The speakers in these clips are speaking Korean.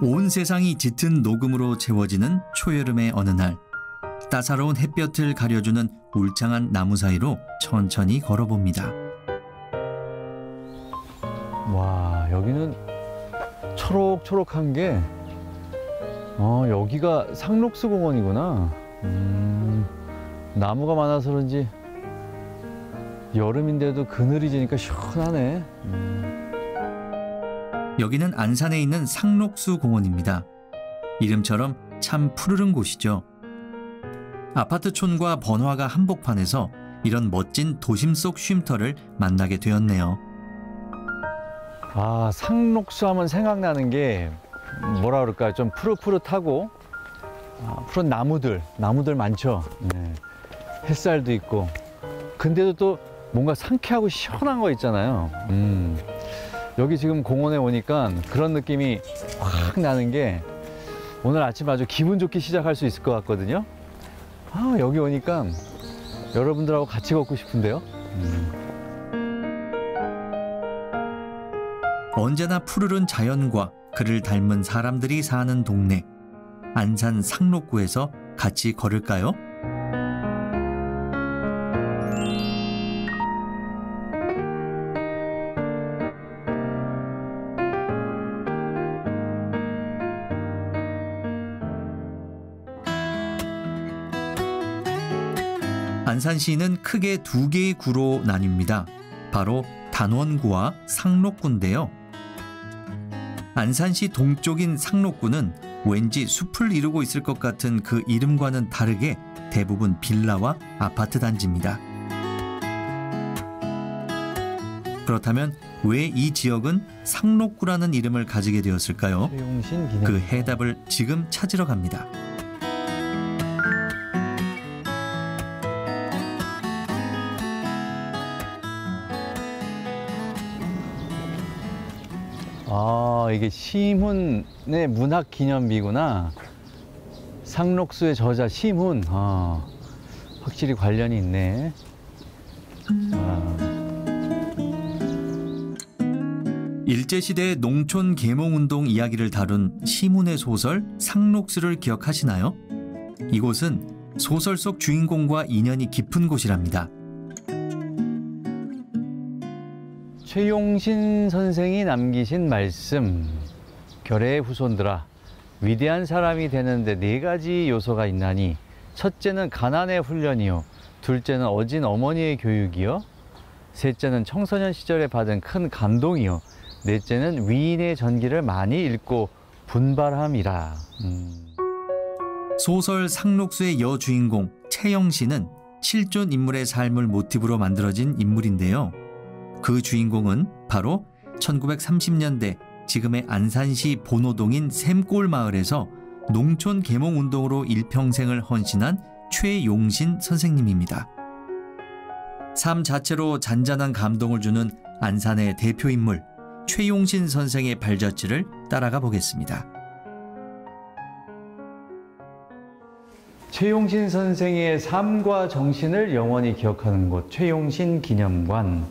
온 세상이 짙은 녹음으로 채워지는 초여름의 어느 날, 따사로운 햇볕을 가려주는 울창한 나무 사이로 천천히 걸어봅니다. 와, 여기는 초록초록한 게 여기가 상록수 공원이구나. 나무가 많아서 그런지 여름인데도 그늘이 지니까 시원하네. 여기는 안산에 있는 상록수 공원입니다. 이름처럼 참 푸르른 곳이죠. 아파트촌과 번화가 한복판에서 이런 멋진 도심 속 쉼터를 만나게 되었네요. 아, 상록수 하면 생각나는 게 뭐라 그럴까, 좀 푸릇푸릇하고 푸른 나무들 많죠. 네. 햇살도 있고, 근데도 또 뭔가 상쾌하고 시원한 거 있잖아요. 여기 지금 공원에 오니까 그런 느낌이 확 나는 게 오늘 아침 아주 기분 좋게 시작할 수 있을 것 같거든요. 여기 오니까 여러분들하고 같이 걷고 싶은데요. 언제나 푸르른 자연과 그를 닮은 사람들이 사는 동네, 안산 상록구에서 같이 걸을까요? 안산시는 크게 두 개의 구로 나뉩니다. 바로 단원구와 상록구인데요. 안산시 동쪽인 상록구는 왠지 숲을 이루고 있을 것 같은 그 이름과는 다르게 대부분 빌라와 아파트 단지입니다. 그렇다면 왜 이 지역은 상록구라는 이름을 가지게 되었을까요? 그 해답을 지금 찾으러 갑니다. 이게 시문의 문학기념비구나. 상록수의 저자 시문. 확실히 관련이 있네. 일제시대의 농촌 계몽운동 이야기를 다룬 시문의 소설 상록수를 기억하시나요? 이곳은 소설 속 주인공과 인연이 깊은 곳이랍니다. 최용신 선생이 남기신 말씀. 결의의 후손들아, 위대한 사람이 되는데 4가지 요소가 있나니, 첫째는 가난의 훈련이요, 둘째는 어진 어머니의 교육이요, 셋째는 청소년 시절에 받은 큰 감동이요, 넷째는 위인의 전기를 많이 읽고 분발함이라. 소설 상록수의 여주인공 최영신은 실존 인물의 삶을 모티브로 만들어진 인물인데요. 그 주인공은 바로 1930년대 지금의 안산시 본호동인 샘골 마을에서 농촌 계몽운동으로 일평생을 헌신한 최용신 선생님입니다. 삶 자체로 잔잔한 감동을 주는 안산의 대표 인물 최용신 선생의 발자취를 따라가 보겠습니다. 최용신 선생의 삶과 정신을 영원히 기억하는 곳, 최용신 기념관.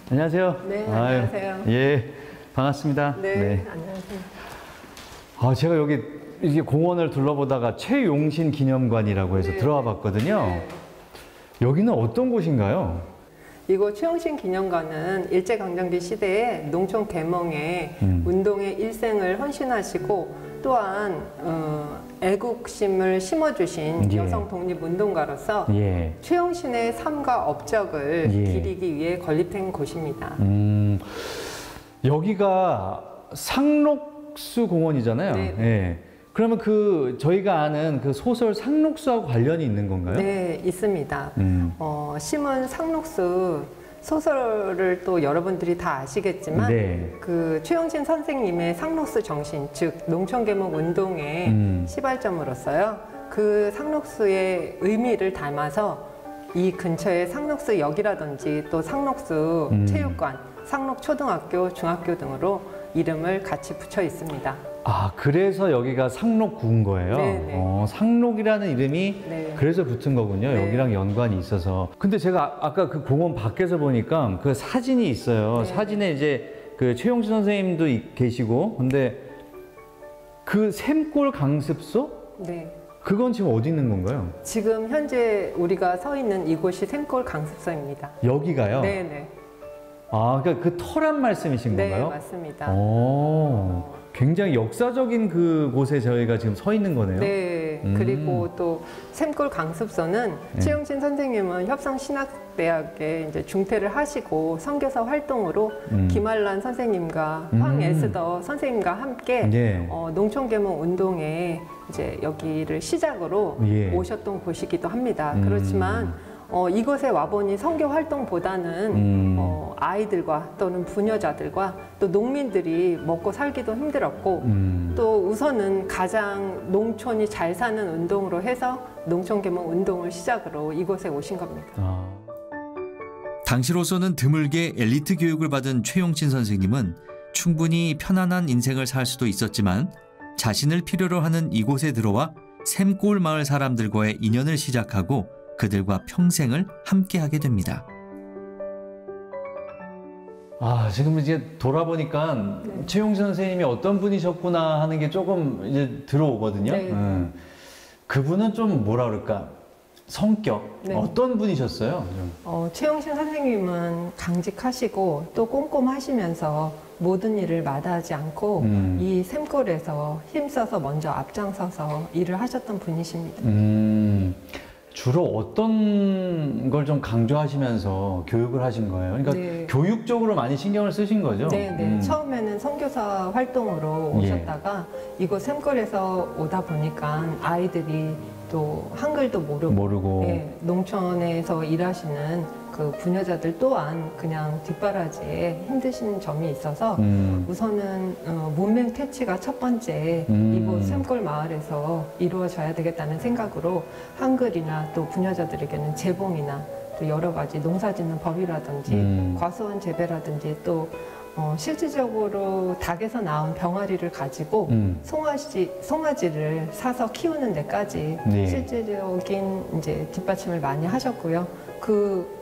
안녕하세요. 네, 안녕하세요. 예, 반갑습니다. 네, 안녕하세요. 제가 여기 이렇게 공원을 둘러보다가 최용신 기념관이라고 해서 들어와 봤거든요. 네. 여기는 어떤 곳인가요? 이곳 최용신 기념관은 일제강점기 시대에 농촌 계몽의 운동에 일생을 헌신하시고 또한 애국심을 심어주신 여성 독립운동가로서 최용신의 삶과 업적을 기리기 위해 건립된 곳입니다. 여기가 상록수 공원이잖아요. 네. 예. 그러면 저희가 아는 그 소설 상록수하고 관련이 있는 건가요? 네, 있습니다. 시문 상록수 소설을 또 여러분들이 다 아시겠지만 그 최용신 선생님의 상록수 정신, 즉 농촌계몽 운동의 시발점으로서요. 그 상록수의 의미를 담아서 이 근처에 상록수 역이라든지 또 상록수 체육관, 상록초등학교, 중학교 등으로 이름을 같이 붙여 있습니다. 아, 그래서 여기가 상록구인 거예요? 네네. 상록이라는 이름이 네. 그래서 붙은 거군요. 네. 여기랑 연관이 있어서. 근데 제가 아까 그 공원 밖에서 보니까 그 사진이 있어요. 네. 사진에 이제 그 최용신 선생님도 계시고, 근데 그 샘골 강습소? 네. 그건 지금 어디 있는 건가요? 지금 현재 우리가 서 있는 이곳이 샘골 강습소입니다. 여기가요? 네네. 아, 그러니까 그 터란 말씀이신 네, 건가요? 맞습니다. 굉장히 역사적인 그곳에 저희가 지금 서 있는 거네요. 네. 그리고 또 샘골 강습소는 네. 최용신 선생님은 협성신학대학에 이제 중퇴를 하시고 선교사 활동으로 김한란 선생님과 황에스더 선생님과 함께 네. 농촌계몽 운동에 이제 여기를 시작으로 예. 오셨던 곳이기도 합니다. 그렇지만 이곳에 와보니 선교 활동보다는 아이들과 또는 부녀자들과 또 농민들이 먹고 살기도 힘들었고 또 우선은 가장 농촌이 잘 사는 운동으로 해서 농촌계몽 운동을 시작으로 이곳에 오신 겁니다. 당시로서는 드물게 엘리트 교육을 받은 최용신 선생님은 충분히 편안한 인생을 살 수도 있었지만 자신을 필요로 하는 이곳에 들어와 샘골 마을 사람들과의 인연을 시작하고 그들과 평생을 함께하게 됩니다. 아, 지금 이제 돌아보니까 네. 최용신 선생님이 어떤 분이셨구나 하는 게 조금 이제 들어오거든요. 네. 그분은 좀 뭐라 그럴까? 성격 네. 어떤 분이셨어요? 좀. 최용신 선생님은 강직하시고 또 꼼꼼하시면서 모든 일을 마다하지 않고 이 샘골에서 힘써서 먼저 앞장서서 일을 하셨던 분이십니다. 주로 어떤 걸 좀 강조하시면서 교육을 하신 거예요? 그러니까 네. 교육적으로 많이 신경을 쓰신 거죠? 네. 처음에는 선교사 활동으로 오셨다가 이곳 샘골에서 오다 보니까 아이들이 또 한글도 모르고 네, 농촌에서 일하시는 그 부녀자들 또한 그냥 뒷바라지에 힘드신 점이 있어서 우선은 문맹 퇴치가 첫 번째 이곳 샘골 마을에서 이루어져야 되겠다는 생각으로 한글이나 또 부녀자들에게는 재봉이나 또 여러 가지 농사짓는 법이라든지 과수원 재배라든지 또 실질적으로 닭에서 나온 병아리를 가지고 송아지를 사서 키우는 데까지 네. 실질적인 이제 뒷받침을 많이 하셨고요. 그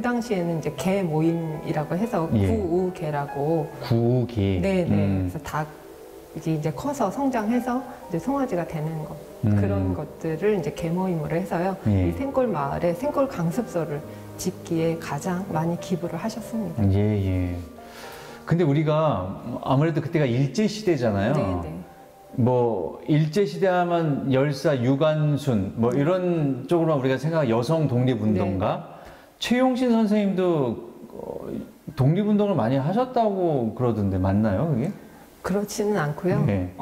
당시에는 이제 개 모임이라고 해서 예. 구우개라고. 구우개. 네네. 그래서 닭이 이제 커서 성장해서 이제 송아지가 되는 것. 그런 것들을 이제 개 모임으로 해서요. 예. 이 샘골 마을에 샘골 강습소를 짓기에 가장 많이 기부를 하셨습니다. 예. 근데 우리가 아무래도 그때가 일제시대잖아요. 네네. 뭐 일제시대 하면 열사, 유관순 뭐 이런 쪽으로만 우리가 생각하면 여성 독립운동가. 최용신 선생님도 독립운동을 많이 하셨다고 그러던데 맞나요, 그게? 그렇지는 않고요. 네.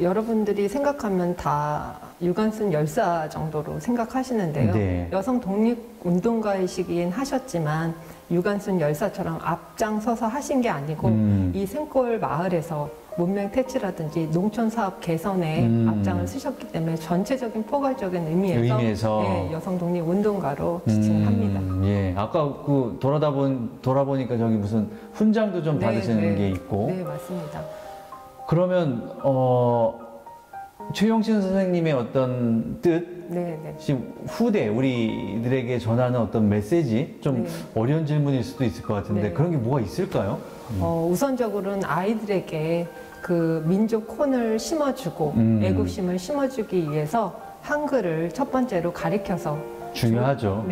여러분들이 생각하면 다 유관순 열사 정도로 생각하시는데요. 네. 여성 독립운동가이시긴 하셨지만 유관순 열사처럼 앞장서서 하신 게 아니고 이 샘골 마을에서 문명 퇴치라든지 농촌 사업 개선에 앞장을 쓰셨기 때문에 전체적인 포괄적인 의미에서 네, 여성 독립 운동가로 지칭합니다. 예, 아까 그 돌아보니까 저기 무슨 훈장도 좀 받으시는 게 있고. 네, 맞습니다. 그러면 최용신 선생님의 어떤 뜻, 지금 후대 우리들에게 전하는 어떤 메시지, 좀 어려운 질문일 수도 있을 것 같은데 그런 게 뭐가 있을까요? 우선적으로는 아이들에게 그 민족 혼을 심어주고 애국심을 심어주기 위해서 한글을 첫 번째로 가르쳐서 중요하죠.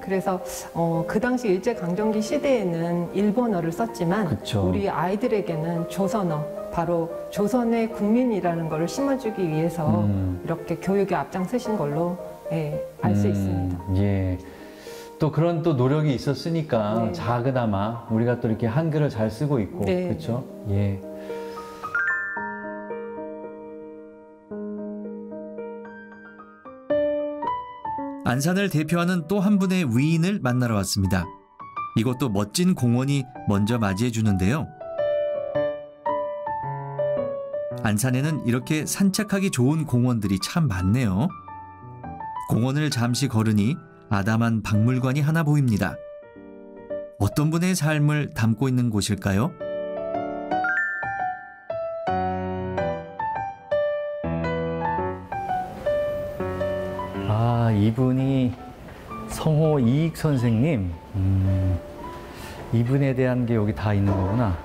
그래서 그 당시 일제강점기 시대에는 일본어를 썼지만 그쵸. 우리 아이들에게는 조선어, 바로 조선의 국민이라는 것을 심어주기 위해서 이렇게 교육에 앞장서신 걸로 알 수 있습니다. 예. 또 그런 또 노력이 있었으니까 작으나마 우리가 또 이렇게 한글을 잘 쓰고 있고 그렇죠? 예. 안산을 대표하는 또 한 분의 위인을 만나러 왔습니다. 이것도 멋진 공원이 먼저 맞이해 주는데요. 안산에는 이렇게 산책하기 좋은 공원들이 참 많네요. 공원을 잠시 걸으니 아담한 박물관이 하나 보입니다. 어떤 분의 삶을 담고 있는 곳일까요? 이분이 성호 이익 선생님. 이분에 대한 게 여기 다 있는 거구나.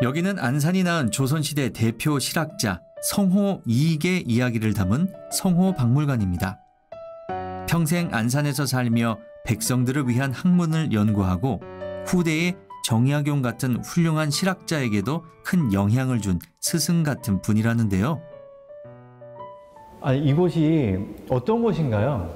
여기는 안산이 낳은 조선시대 대표 실학자 성호 이익의 이야기를 담은 성호박물관입니다. 평생 안산에서 살며 백성들을 위한 학문을 연구하고 후대의 정약용 같은 훌륭한 실학자에게도 큰 영향을 준 스승 같은 분이라는데요. 아니, 이곳이 어떤 곳인가요?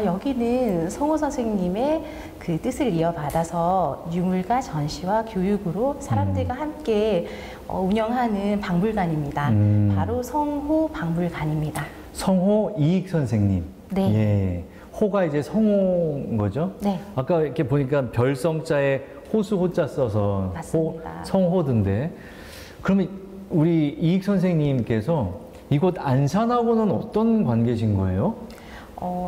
여기는 성호 선생님의 그 뜻을 이어받아서 유물과 전시와 교육으로 사람들과 함께 운영하는 박물관입니다. 바로 성호 박물관입니다. 성호 이익 선생님. 네. 예. 호가 이제 성호인 거죠? 네. 아까 이렇게 보니까 별성자에 호수 호자 써서 맞습니다. 성호던데. 그러면 우리 이익 선생님께서 이곳 안산하고는 어떤 관계신 거예요?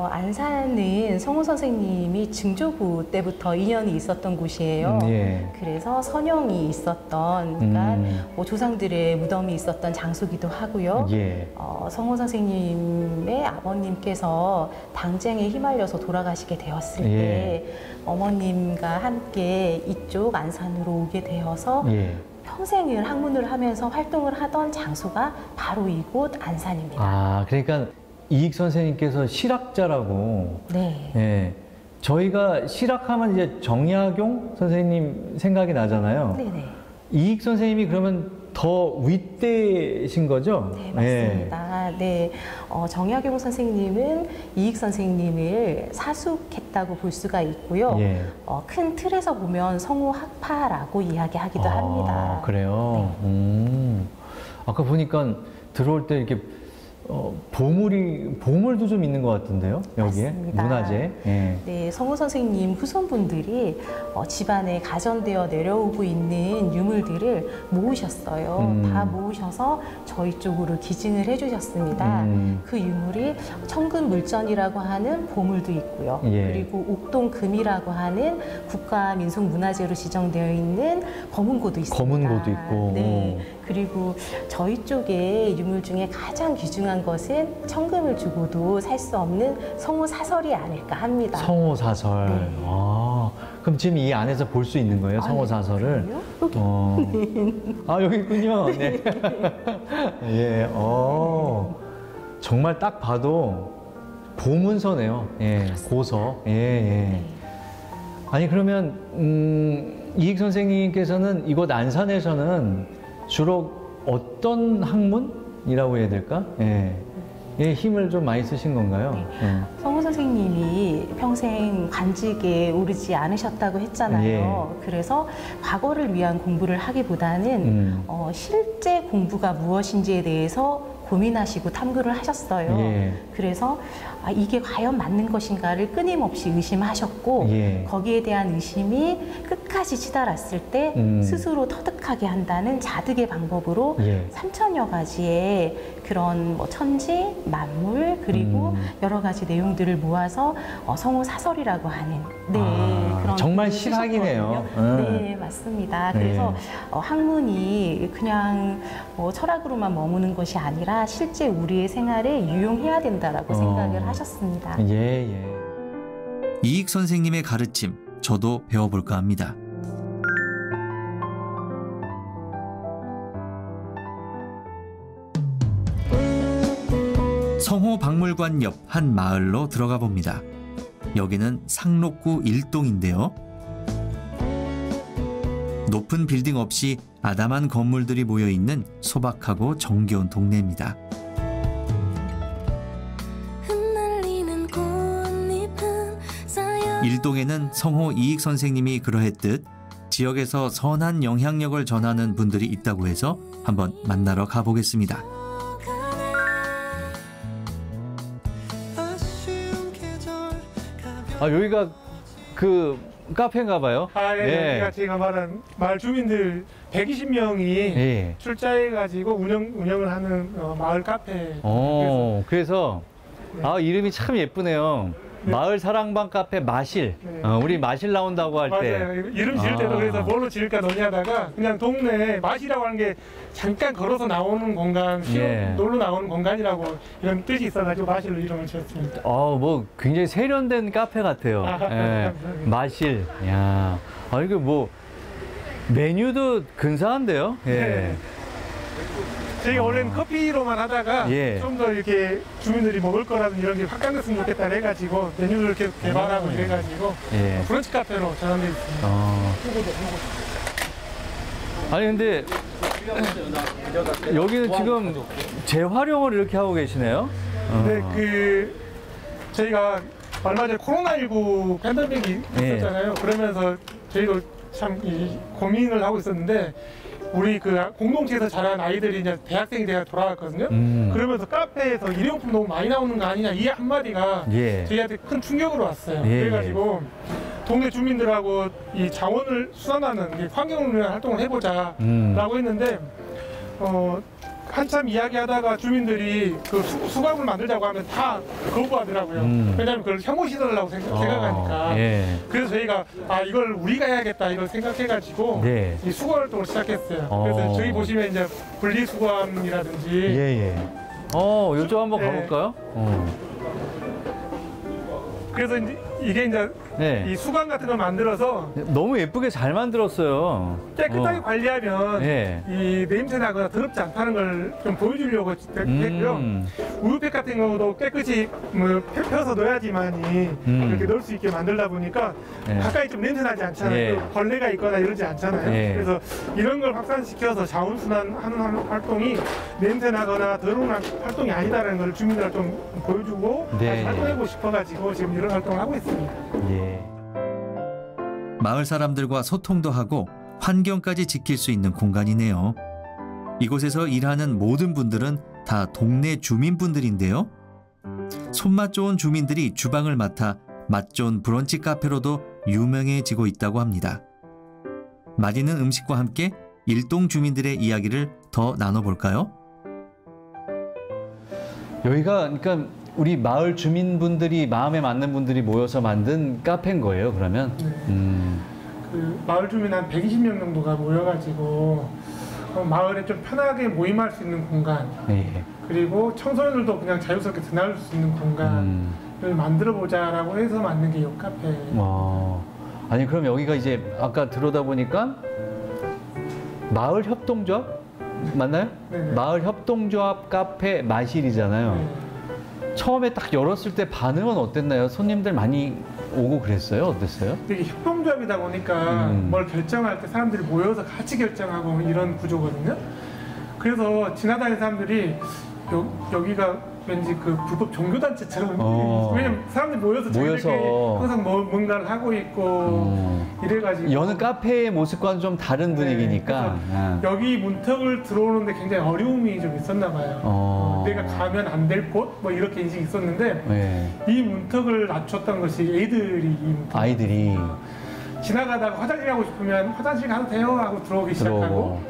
안산은 성호 선생님이 증조부 때부터 인연이 있었던 곳이에요. 예. 그래서 선영이 있었던, 그러니까 뭐 조상들의 무덤이 있었던 장소기도 하고요. 예. 성호 선생님의 아버님께서 당쟁에 휘말려서 돌아가시게 되었을 때 어머님과 함께 이쪽 안산으로 오게 되어서 평생을 학문을 하면서 활동을 하던 장소가 바로 이곳 안산입니다. 그러니까 이익 선생님께서 실학자라고. 네. 예. 저희가 실학하면 이제 정약용 선생님 생각이 나잖아요. 네네. 이익 선생님이 그러면 더 윗대신 거죠? 네, 맞습니다. 네. 정약용 선생님은 이익 선생님을 사숙했다고 볼 수가 있고요. 큰 틀에서 보면 성호 학파라고 이야기하기도 합니다. 그래요? 네. 아까 보니까 들어올 때 이렇게 보물도 좀 있는 것 같은데요, 여기에? 맞습니다. 문화재. 네, 성호 선생님 후손분들이 집안에 가전되어 내려오고 있는 유물들을 모으셨어요. 다 모으셔서 저희 쪽으로 기증을 해주셨습니다. 그 유물이 청금물전이라고 하는 보물도 있고요. 그리고 옥동금이라고 하는 국가민속문화재로 지정되어 있는 검은고도 있습니다. 검은고도 있고. 네. 그리고 저희 쪽에 유물 중에 가장 귀중한 것은 청금을 주고도 살 수 없는 성호 사설이 아닐까 합니다. 성호 사설. 네. 그럼 지금 이 안에서 볼 수 있는 거예요, 성호 사설을? 여기 있군요. 네. 예. 정말 딱 봐도 보문서네요. 고서. 네. 아니 그러면 이익 선생님께서는 이곳 안산에서는 주로 어떤 학문이라고 해야 될까? 힘을 좀 많이 쓰신 건가요? 성호 선생님이 평생 관직에 오르지 않으셨다고 했잖아요. 그래서 과거를 위한 공부를 하기보다는 실제 공부가 무엇인지에 대해서 고민하시고 탐구를 하셨어요. 그래서 이게 과연 맞는 것인가를 끊임없이 의심하셨고 거기에 대한 의심이 끝까지 치달았을 때 스스로 터득하게 한다는 자득의 방법으로 3천여 가지의 그런 뭐 천지, 만물 그리고 여러 가지 내용들을 모아서 성호 사설이라고 하는 그런 정말 실학이네요. 네, 맞습니다. 그래서 학문이 그냥 뭐 철학으로만 머무는 것이 아니라 실제 우리의 생활에 유용해야 된다라고 생각을 하셨습니다. 이익 선생님의 가르침 저도 배워볼까 합니다. 성호 박물관 옆 한 마을로 들어가 봅니다. 여기는 상록구 일동인데요. 높은 빌딩 없이 아담한 건물들이 모여있는 소박하고 정겨운 동네입니다. 일동에는 성호 이익 선생님이 그러했듯 지역에서 선한 영향력을 전하는 분들이 있다고 해서 한번 만나러 가보겠습니다. 여기가 그 카페인가 봐요? 여기가 제가 말한 마을 주민들 120명이 출자해가지고 운영을 하는 마을 카페. 그래서 이름이 참 예쁘네요. 마을 사랑방 카페 마실. 네. 우리 마실 나온다고 할 때. 맞아요. 이름 지을 때도 그래서 뭘로 지을까 논의하다가 그냥 동네에 마실이라고 하는 게 잠깐 걸어서 나오는 공간, 예. 놀러 나오는 공간이라고 이런 뜻이 있어가지고 마실로 이름을 지었습니다. 뭐 굉장히 세련된 카페 같아요. 예. 마실. 야, 이거 뭐 메뉴도 근사한데요. 예. 네. 저희가 원래는 커피로만 하다가 예. 좀 더 이렇게 주민들이 먹을 거라든 이런 게 확장됐으면 좋겠다 해가지고 메뉴를 이렇게 개발하고 이래가지고 예. 브런치 카페로 전환되어 있습니다. 아니 근데 여기는 지금 재활용을 이렇게 하고 계시네요. 네, 저희가 얼마 전에 코로나19 팬데믹이 있었잖아요. 그러면서 저희도 참 고민을 하고 있었는데 우리 공동체에서 자란 아이들이 이제 대학생이 돼야 돌아왔거든요. 그러면서 카페에서 일회용품 너무 많이 나오는 거 아니냐 이 한마디가 저희한테 큰 충격으로 왔어요. 그래가지고 동네 주민들하고 이 자원을 수산하는 환경을 위한 활동을 해보자라고 했는데 한참 이야기하다가 주민들이 수갑을 만들자고 하면 다 거부하더라고요. 왜냐하면 그걸 혐오 시설이라고 생각하니까. 그래서 저희가 이걸 우리가 해야겠다 이걸 생각해가지고 이 수거 활동을 시작했어요. 그래서 저기 보시면 이제 분리수거함이라든지. 이쪽 한번 가볼까요? 그래서 이게 이제 이 수건 같은 걸 만들어서 너무 예쁘게 잘 만들었어요. 깨끗하게 관리하면 이 냄새 나거나 더럽지 않다는 걸 좀 보여주려고 했고요. 우유팩 같은 경우도 깨끗이 펴서 넣어야지만이 이렇게 넣을 수 있게 만들다 보니까 가까이 좀 냄새 나지 않잖아요. 벌레가 있거나 이러지 않잖아요. 그래서 이런 걸 확산시켜서 자원순환하는 활동이 냄새 나거나 더러운 활동이 아니다라는 걸 주민들한테 좀 보여주고 다시 활동해보고 싶어가지고 지금 이런 활동을 하고 있습니다. 마을 사람들과 소통도 하고 환경까지 지킬 수 있는 공간이네요. 이곳에서 일하는 모든 분들은 다 동네 주민분들인데요. 손맛 좋은 주민들이 주방을 맡아 맛 좋은 브런치 카페로도 유명해지고 있다고 합니다. 맛있는 음식과 함께 일동 주민들의 이야기를 더 나눠볼까요? 여기가 그러니까 우리 마을 주민분들이 마음에 맞는 분들이 모여서 만든 카페인 거예요, 그러면? 마을 주민 한 120명 정도가 모여가지고 마을에 좀 편하게 모임할 수 있는 공간 그리고 청소년들도 그냥 자유스럽게 드나들 수 있는 공간을 만들어보자라고 해서 만든 게 이 카페예요. 아니 그럼 여기가 이제 아까 들어다 보니까 마을 협동조합 맞나요? 네네. 마을 협동조합 카페 마실이잖아요. 처음에 딱 열었을 때 반응은 어땠나요? 손님들 많이 오고 그랬어요? 어땠어요? 되게 협동조합이다 보니까 뭘 결정할 때 사람들이 모여서 같이 결정하고 이런 구조거든요. 그래서 지나다니는 사람들이 여기가 왠지 불법 종교단체처럼 왜냐면 사람들이 모여서 항상 뭔가를 하고 있고 이래가지고 여느 카페의 모습과는 좀 다른 분위기니까 여기 문턱을 들어오는데 굉장히 어려움이 좀 있었나 봐요. 내가 가면 안 될 곳? 뭐 이렇게 인식이 있었는데 이 문턱을 낮췄던 것이 아이들이 지나가다가 화장실 가고 싶으면 화장실 가도 돼요 하고 들어오기 시작하고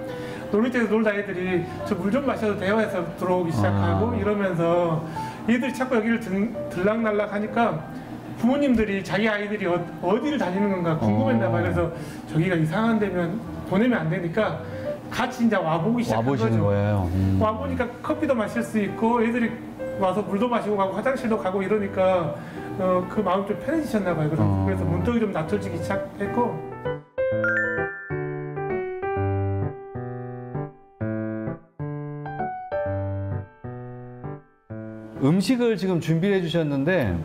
놀이터에서 놀다 애들이 저 물 좀 마셔도 돼요 해서 들어오기 시작하고 이러면서 얘들이 자꾸 여기를 들락날락 하니까 부모님들이 자기 아이들이 어디를 다니는 건가 궁금했나 봐요. 그래서 저기가 이상한 데면 보내면 안 되니까 같이 이제 와보기 시작한 거죠. 거예요. 와보니까 커피도 마실 수 있고 애들이 와서 물도 마시고 가고 화장실도 가고 이러니까 그 마음이 좀 편해지셨나 봐요. 그래서 문턱이 좀 낮춰지기 시작했고 음식을 지금 준비해 주셨는데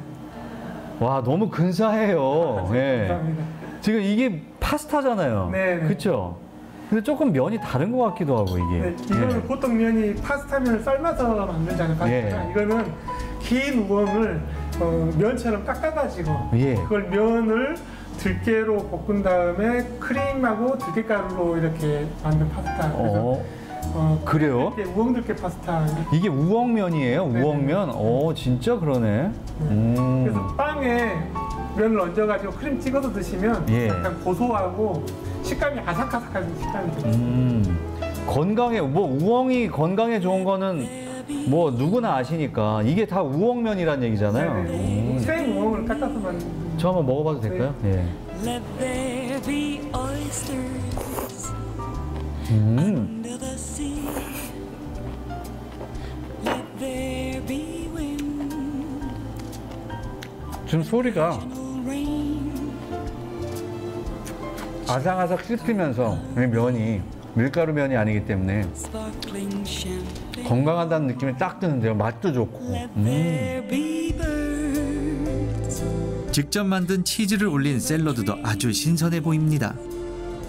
와 너무 근사해요. 감사합니다. 지금 이게 파스타잖아요. 그렇죠? 근데 조금 면이 다른 것 같기도 하고 이게. 이거는 보통 면이 파스타면을 삶아서 만들잖아요. 파스타가. 이거는 긴 우엉을 면처럼 깎아가지고 그걸 면을 들깨로 볶은 다음에 크림하고 들깨가루로 이렇게 만든 파스타. 그래요? 우엉 들깨 파스타. 이게 우엉면이에요? 우엉면? 진짜 그러네. 그래서 빵에 면을 얹어가지고 크림 찍어서 드시면 약간 고소하고 식감이 아삭아삭한 식감이 들어요. 건강에 우엉이 건강에 좋은 거는 뭐 누구나 아시니까 이게 다 우엉면이란 얘기잖아요. 네, 생 우엉을 깎아서 만든. 저 한번 먹어봐도 될까요? 네. Let there be oysters 음. under the sea. Let there be wind, 지금 소리가 rain. 아삭아삭 씹히면서 이 면이 밀가루 면이 아니기 때문에 Sparkling champagne. 건강하다는 느낌이 딱 드는데요. 맛도 좋고. Let there be birds. 직접 만든 치즈를 올린 샐러드도 아주 신선해 보입니다.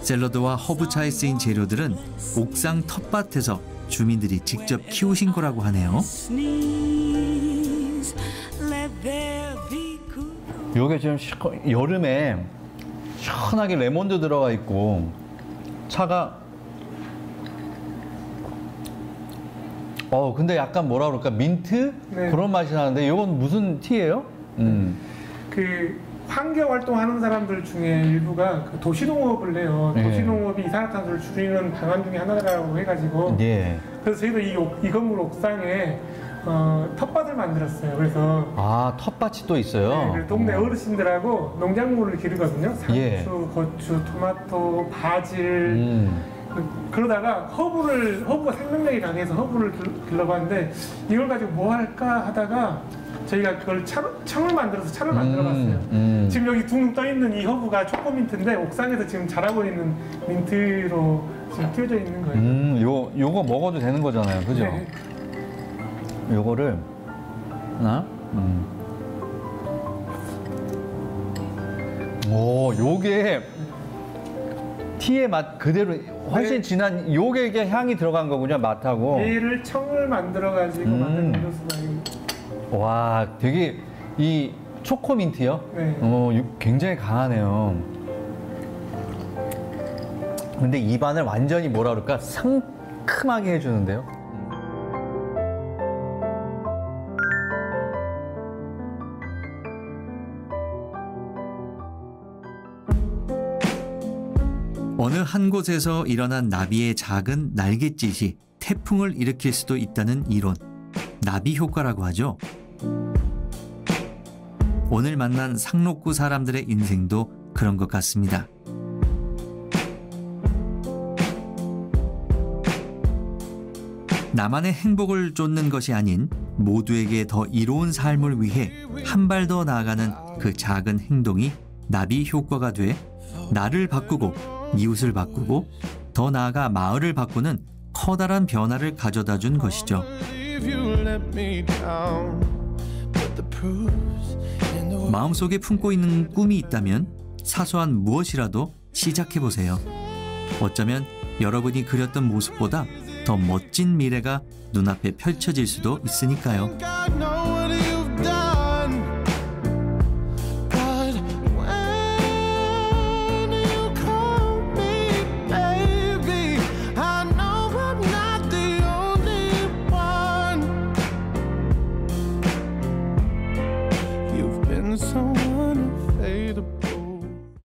샐러드와 허브차에 쓰인 재료들은 옥상 텃밭에서 주민들이 직접 키우신 거라고 하네요. Sneeze. Let there be cool. 요게 지금 여름에 시원하게 레몬도 들어가 있고 차가 근데 약간 뭐라 그럴까 민트 네. 그런 맛이 나는데 이건 무슨 티예요? 그 환경 활동하는 사람들 중에 일부가 그 도시농업을 해요. 네. 도시농업이 이산화탄소를 줄이는 방안 중에 하나라고 해가지고 예. 그래서 저희도 이 건물 옥상에 텃밭을 만들었어요. 그래서 텃밭이 또 있어요. 네, 그래서 동네 어르신들하고 농작물을 기르거든요. 상추, 예. 고추, 토마토, 바질. 그러다가 허브가 생명력이 강해서 허브를 길러봤는데 이걸 가지고 뭐 할까 하다가 저희가 그걸 청을 만들어서 차를 만들어봤어요. 지금 여기 둥둥 떠 있는 이 허브가 초코민트인데 옥상에서 지금 자라고 있는 민트로 지금 띄워져 있는 거예요. 요거 먹어도 되는 거잖아요, 그죠? 네. 요거를 하나, 요게 티의 맛 그대로 훨씬 네. 진한 요게 이게 향이 들어간 거군요, 맛하고. 얘를 청을 만들어가지고 만든 음료수가 와, 되게 이 초코민트요? 네. 굉장히 강하네요. 근데 입안을 완전히 뭐라 그럴까? 상큼하게 해주는데요. 어느 한 곳에서 일어난 나비의 작은 날갯짓이 태풍을 일으킬 수도 있다는 이론, 나비 효과라고 하죠. 오늘 만난 상록구 사람들의 인생도 그런 것 같습니다. 나만의 행복을 쫓는 것이 아닌 모두에게 더 이로운 삶을 위해 한 발 더 나아가는 그 작은 행동이 나비 효과가 돼 나를 바꾸고 이웃을 바꾸고 더 나아가 마을을 바꾸는 커다란 변화를 가져다 준 것이죠. 마음속에 품고 있는 꿈이 있다면 사소한 무엇이라도 시작해보세요. 어쩌면 여러분이 그렸던 모습보다 더 멋진 미래가 눈앞에 펼쳐질 수도 있으니까요.